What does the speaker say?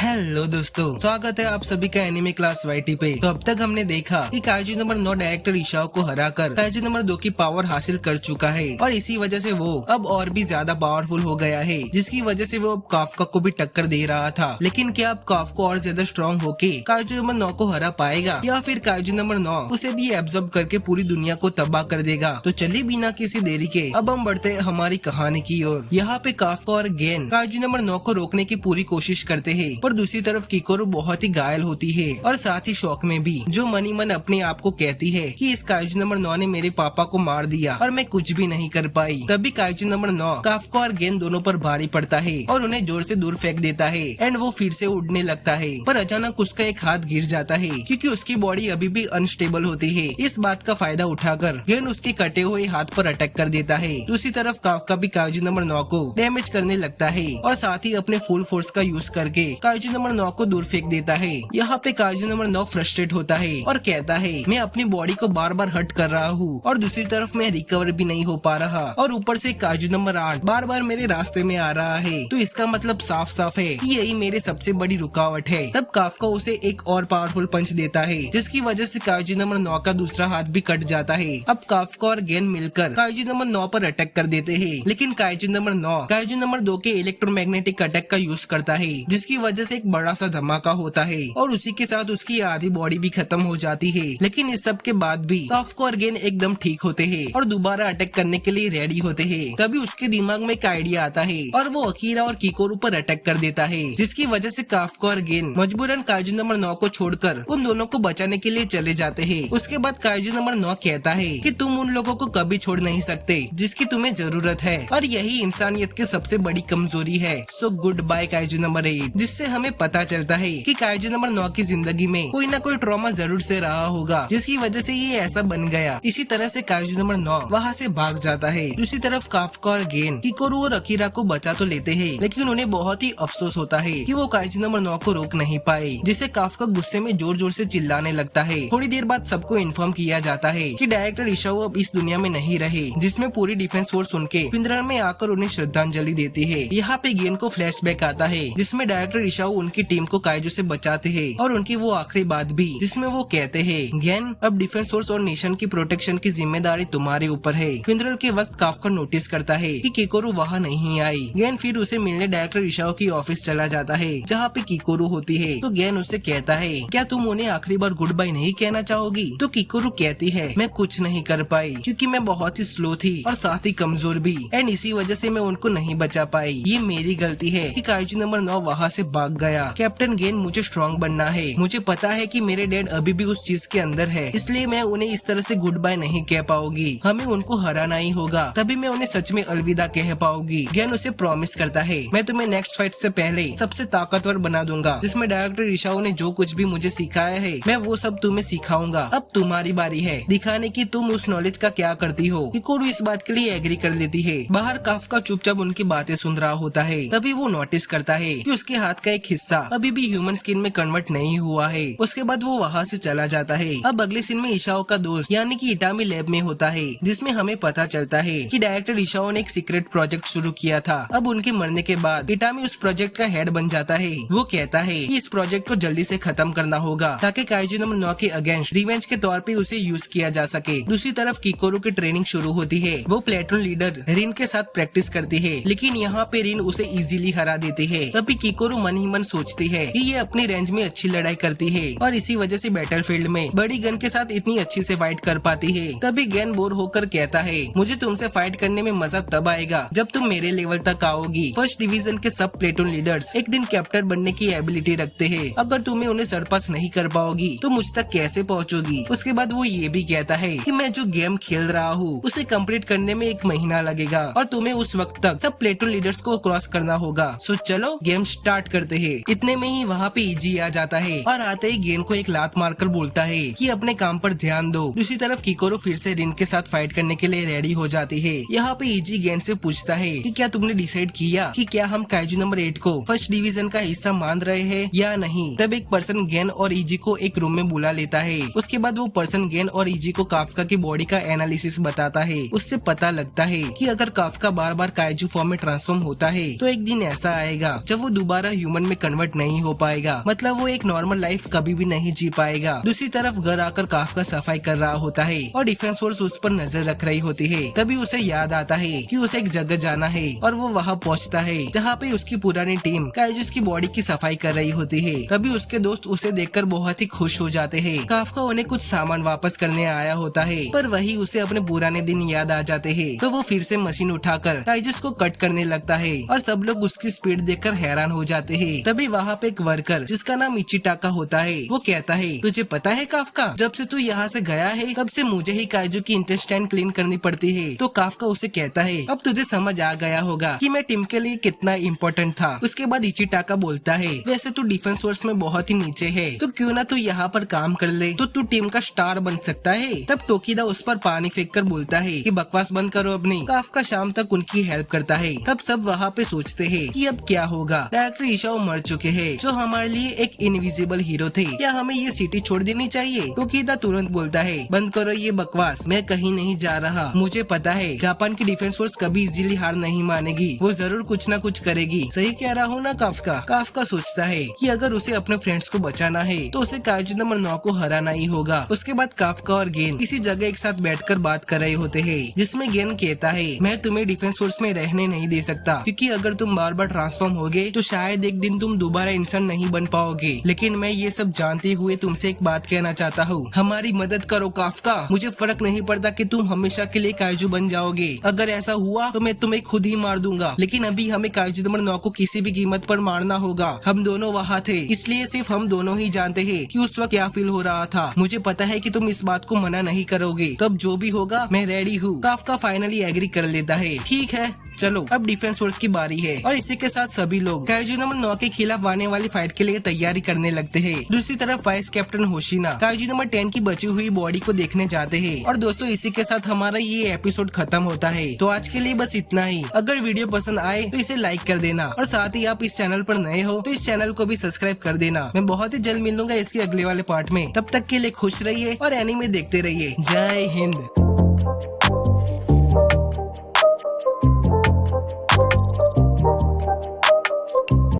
Hello दोस्तों, स्वागत है आप सभी का एनिमे क्लास वाईटी पे। तो अब तक हमने देखा कि काइजू नंबर 9 डायरेक्टर इशाओ को हराकर काइजू नंबर 2 की पावर हासिल कर चुका है और इसी वजह से वो अब और भी ज्यादा पावरफुल हो गया है, जिसकी वजह से वो अब काफका को भी टक्कर दे रहा था। लेकिन क्या अब काफका और ज्यादा स्ट्रॉन्ग होके काइजू नंबर 9 को हरा पाएगा या फिर काइजू नंबर 9 उसे भी एब्जॉर्ब करके पूरी दुनिया को तबाह कर देगा? तो चलिए बिना किसी देरी के अब हम बढ़ते हैं हमारी कहानी की ओर। यहाँ पे काफका और गेन काइजू नंबर 9 को रोकने की पूरी कोशिश करते हैं, पर दूसरी तरफ किकोरू बहुत ही घायल होती है और साथ ही शौक में भी, जो मनी मन अपने आप को कहती है कि इस काइजू नंबर 9 ने मेरे पापा को मार दिया और मैं कुछ भी नहीं कर पाई। तभी काइजू नंबर 9 काफका और गेन दोनों पर भारी पड़ता है और उन्हें जोर से दूर फेंक देता है एंड वो फिर से उड़ने लगता है। पर अचानक उसका एक हाथ गिर जाता है क्योंकि उसकी बॉडी अभी भी अनस्टेबल होती है। इस बात का फायदा उठाकर गेन उसके कटे हुए हाथ पर अटैक कर देता है। दूसरी तरफ काफका भी काइजू नंबर 9 को डैमेज करने लगता है और साथ ही अपने फुल फोर्स का यूज करके काइजू नंबर 9 को दूर फेंक देता है। यहाँ पे काइजू नंबर 9 फ्रस्ट्रेट होता है और कहता है मैं अपनी बॉडी को बार बार हर्ट कर रहा हूँ और दूसरी तरफ मैं रिकवर भी नहीं हो पा रहा और ऊपर से काइजू नंबर 8 बार बार मेरे रास्ते में आ रहा है, तो इसका मतलब साफ साफ है कि यही मेरे सबसे बड़ी रुकावट है। तब काफका उसे एक और पावरफुल पंच देता है, जिसकी वजह से काइजू नंबर 9 का दूसरा हाथ भी कट जाता है। अब काफका और गेन मिलकर काइजू नंबर 9 पर अटैक कर देते हैं, लेकिन काइजू नंबर 9 काइजू नंबर 2 के इलेक्ट्रोमैग्नेटिक अटैक का यूज करता है, जिसकी वजह से एक बड़ा सा धमाका होता है और उसी के साथ उसकी आधी बॉडी भी खत्म हो जाती है। लेकिन इस सब के बाद भी काफका और गेन एकदम ठीक होते हैं और दोबारा अटैक करने के लिए रेडी होते हैं। तभी उसके दिमाग में एक आइडिया आता है और वो अकीरा और किकोरू पर अटैक कर देता है, जिसकी वजह से काफका और गेन मजबूरन काइजू नंबर 9 को छोड़कर उन दोनों को बचाने के लिए चले जाते हैं। उसके बाद काइजू नंबर 9 कहता है कि तुम उन लोगों को कभी छोड़ नहीं सकते जिसकी तुम्हें जरूरत है और यही इंसानियत की सबसे बड़ी कमजोरी है। So good bye kaiju number 8। जिससे हमें पता चलता है कि काइजू नंबर 9 की जिंदगी में कोई ना कोई ट्रॉमा जरूर से रहा होगा, जिसकी वजह से ये ऐसा बन गया। इसी तरह से काइजू नंबर 9 वहाँ से भाग जाता है। दूसरी तरफ काफका और गेन किकोरू और अकीरा को बचा तो लेते हैं, लेकिन उन्हें बहुत ही अफसोस होता है कि वो काइजू नंबर 9 को रोक नहीं पाए, जिससे काफका गुस्से में जोर जोर से चिल्लाने लगता है। थोड़ी देर बाद सबको इन्फॉर्म किया जाता है कि डायरेक्टर इशाओ अब इस दुनिया में नहीं रहे, जिसमें पूरी डिफेंस फोर्स उनके पिंजरे में आकर उन्हें श्रद्धांजलि देती है। यहाँ पे गेन को फ्लैशबैक आता है, जिसमें डायरेक्टर इशाओ उनकी टीम को काइजू से बचाते हैं और उनकी वो आखिरी बात भी, जिसमें वो कहते हैं गेन अब डिफेंस फोर्स और नेशन की प्रोटेक्शन की जिम्मेदारी तुम्हारे ऊपर है। फ्यूनरल के वक्त काफका नोटिस करता है कि किकोरू वहाँ नहीं आई। गेन फिर उसे मिलने डायरेक्टर इशाओ की ऑफिस चला जाता है, जहाँ पे किकोरू होती है। तो गेन उसे कहता है क्या तुम उन्हें आखिरी बार गुड बाय नहीं कहना चाहोगी? तो किकोरू कहती है मैं कुछ नहीं कर पाई क्योंकि मैं बहुत ही स्लो थी और साथ ही कमजोर भी, एंड इसी वजह से मैं उनको नहीं बचा पाई। ये मेरी गलती है कि काइजू नंबर 9 वहाँ से भाग गया। कैप्टन गेन मुझे स्ट्रॉन्ग बनना है। मुझे पता है कि मेरे डैड अभी भी उस चीज के अंदर है, इसलिए मैं उन्हें इस तरह से गुड बाय नहीं कह पाऊंगी। हमें उनको हराना ही होगा, तभी मैं उन्हें सच में अलविदा कह पाऊंगी। गेन उसे प्रॉमिस करता है मैं तुम्हें नेक्स्ट फाइट से पहले सबसे ताकतवर बना दूंगा, जिसमें डायरेक्टर इशाओ ने जो कुछ भी मुझे सिखाया है मैं वो सब तुम्हें सिखाऊंगा। अब तुम्हारी बारी है दिखाने की तुम उस नॉलेज का क्या करती हो। किकोरू इस बात के लिए एग्री कर लेती है। बाहर काफका चुपचाप उनकी बातें सुन रहा होता है। तभी वो नोटिस करता है कि उसके हाथ का एक हिस्सा अभी भी ह्यूमन स्किन में कन्वर्ट नहीं हुआ है। उसके बाद वो वहाँ से चला जाता है। अब अगले सीन में इशाओ का दोस्त यानी कि इटामी लैब में होता है, जिसमें हमें पता चलता है कि डायरेक्टर इशाओ ने एक सीक्रेट प्रोजेक्ट शुरू किया था। अब उनके मरने के बाद इटामी उस प्रोजेक्ट का हेड बन जाता है। वो कहता है कि इस प्रोजेक्ट को जल्दी से खत्म करना होगा ताकि काइजू नंबर 9 के अगेंस्ट रिवेंज के तौर पे उसे यूज किया जा सके। दूसरी तरफ किकोरू की ट्रेनिंग शुरू होती है। वो प्लेटून लीडर रिन के साथ प्रैक्टिस करती है, लेकिन यहाँ पे रिन उसे इजीली हरा देती है। तभी किकोरू मन ही मन सोचती है कि ये अपनी रेंज में अच्छी लड़ाई करती है और इसी वजह से बैटलफील्ड में बड़ी गन के साथ इतनी अच्छी से फाइट कर पाती है। तभी गेन बोर होकर कहता है मुझे तुमसे फाइट करने में मजा तब आएगा जब तुम मेरे लेवल तक आओगी। फर्स्ट डिवीजन के सब प्लेटून लीडर्स एक दिन कैप्टन बनने की एबिलिटी रखते हैं। अगर तुम्हें उन्हें सरपास नहीं कर पाओगी तो मुझ तक कैसे पहुँचोगी? उसके बाद वो ये भी कहता है कि मैं जो गेम खेल रहा हूँ उसे कंप्लीट करने में 1 महीना लगेगा और तुम्हें उस वक्त तक सब प्लेटून लीडर्स को क्रॉस करना होगा। सो चलो गेम स्टार्ट करते हैं। इतने में ही वहाँ पे इजी आ जाता है और आते ही गेन को एक लात मारकर बोलता है कि अपने काम पर ध्यान दो। दूसरी तरफ किकोरू फिर से रिन के साथ फाइट करने के लिए रेडी हो जाती है। यहाँ पे इजी गेन से पूछता है कि क्या तुमने डिसाइड किया कि क्या हम काइजू नंबर 8 को फर्स्ट डिवीजन का हिस्सा मान रहे हैं या नहीं? तब एक पर्सन गेन और इजी को एक रूम में बुला लेता है। उसके बाद वो पर्सन गेन और इजी को काफका की बॉडी का एनालिसिस बताता है। उससे पता लगता है कि अगर काफका बार बार काइजू फॉर्म में ट्रांसफॉर्म होता है तो एक दिन ऐसा आएगा जब वो दोबारा ह्यूमन में में कन्वर्ट नहीं हो पाएगा, मतलब वो एक नॉर्मल लाइफ कभी भी नहीं जी पाएगा। दूसरी तरफ घर आकर काफका सफाई कर रहा होता है और डिफेंस फोर्स उस पर नजर रख रही होती है। तभी उसे याद आता है कि उसे एक जगह जाना है और वो वहाँ पहुँचता है जहाँ पे उसकी पुरानी टीम काइजुस की बॉडी की सफाई कर रही होती है। तभी उसके दोस्त उसे देखकर बहुत ही खुश हो जाते हैं। काफका उन्हें कुछ सामान वापस करने आया होता है, पर वही उसे अपने पुराने दिन याद आ जाते हैं। तो वो फिर से मशीन उठाकर काइजुस को कट करने लगता है और सब लोग उसकी स्पीड देखकर हैरान हो जाते हैं। तभी वहाँ पे एक वर्कर जिसका नाम इचिटाका होता है, वो कहता है, तुझे पता है काफका, जब से तू यहाँ से गया है तब से मुझे ही काइजू की इंटेस्टाइन क्लीन करनी पड़ती है। तो काफका उसे कहता है, अब तुझे समझ आ गया होगा कि मैं टीम के लिए कितना इम्पोर्टेंट था। उसके बाद इचिटाका बोलता है, वैसे तू डिफेंस फोर्स में बहुत ही नीचे है, तो क्यों ना तू यहाँ पर काम कर ले, तो तू टीम का स्टार बन सकता है। तब टोकिदा उस पर पानी फेंक कर बोलता है कि बकवास बंद करो अपनी। काफका शाम तक उनकी हेल्प करता है। तब सब वहाँ पे सोचते हैं कि अब क्या होगा। डायरेक्टर इशाओ मर चुके हैं जो हमारे लिए एक इनविजिबल हीरो थे, क्या हमें ये सिटी छोड़ देनी चाहिए? टोकिदा तुरंत बोलता है, बंद करो ये बकवास, मैं कहीं नहीं जा रहा। मुझे पता है जापान की डिफेंस फोर्स कभी इजीली हार नहीं मानेगी, वो जरूर कुछ न कुछ करेगी। सही कह रहा हूँ ना काफका? काफका सोचता है कि अगर उसे अपने फ्रेंड्स को बचाना है तो उसे काइजू नंबर 9 को हराना ही होगा। उसके बाद काफका और गेन इसी जगह एक साथ बैठकर बात कर रहे होते हैं, जिसमें गेन कहता है, मैं तुम्हें डिफेंस फोर्स में रहने नहीं दे सकता, क्योंकि अगर तुम बार बार ट्रांसफॉर्म होगे तो शायद एक दिन तुम दोबारा इंसान नहीं बन पाओगे। लेकिन मैं ये सब जानते हुए तुमसे एक बात कहना चाहता हूँ, हमारी मदद करो काफका। मुझे फर्क नहीं पड़ता कि तुम हमेशा के लिए काइजू बन जाओगे, अगर ऐसा हुआ तो मैं तुम्हें खुद ही मार दूंगा, लेकिन अभी हमें काइजू नंबर 9 को किसी भी कीमत पर मारना होगा। हम दोनों वहाँ थे, इसलिए सिर्फ हम दोनों ही जानते हैं कि उस वक्त क्या फील हो रहा था। मुझे पता है कि तुम इस बात को मना नहीं करोगे, तब जो भी होगा मैं रेडी हूँ। काफका फाइनली एग्री कर लेता है, ठीक है चलो अब डिफेंस फोर्स की बारी है। और इसी के साथ सभी लोग काइजू नंबर 9 के खिलाफ आने वाली फाइट के लिए तैयारी करने लगते हैं। दूसरी तरफ वाइस कैप्टन होशिना काइजू नंबर 10 की बची हुई बॉडी को देखने जाते हैं। और दोस्तों इसी के साथ हमारा ये एपिसोड खत्म होता है। तो आज के लिए बस इतना ही। अगर वीडियो पसंद आए तो इसे लाइक कर देना, और साथ ही आप इस चैनल पर नए हो तो इस चैनल को भी सब्सक्राइब कर देना। मैं बहुत ही जल्द मिलूंगा इसके अगले वाले पार्ट में, तब तक के लिए खुश रहिए और एनीमे देखते रहिए। जय हिंद।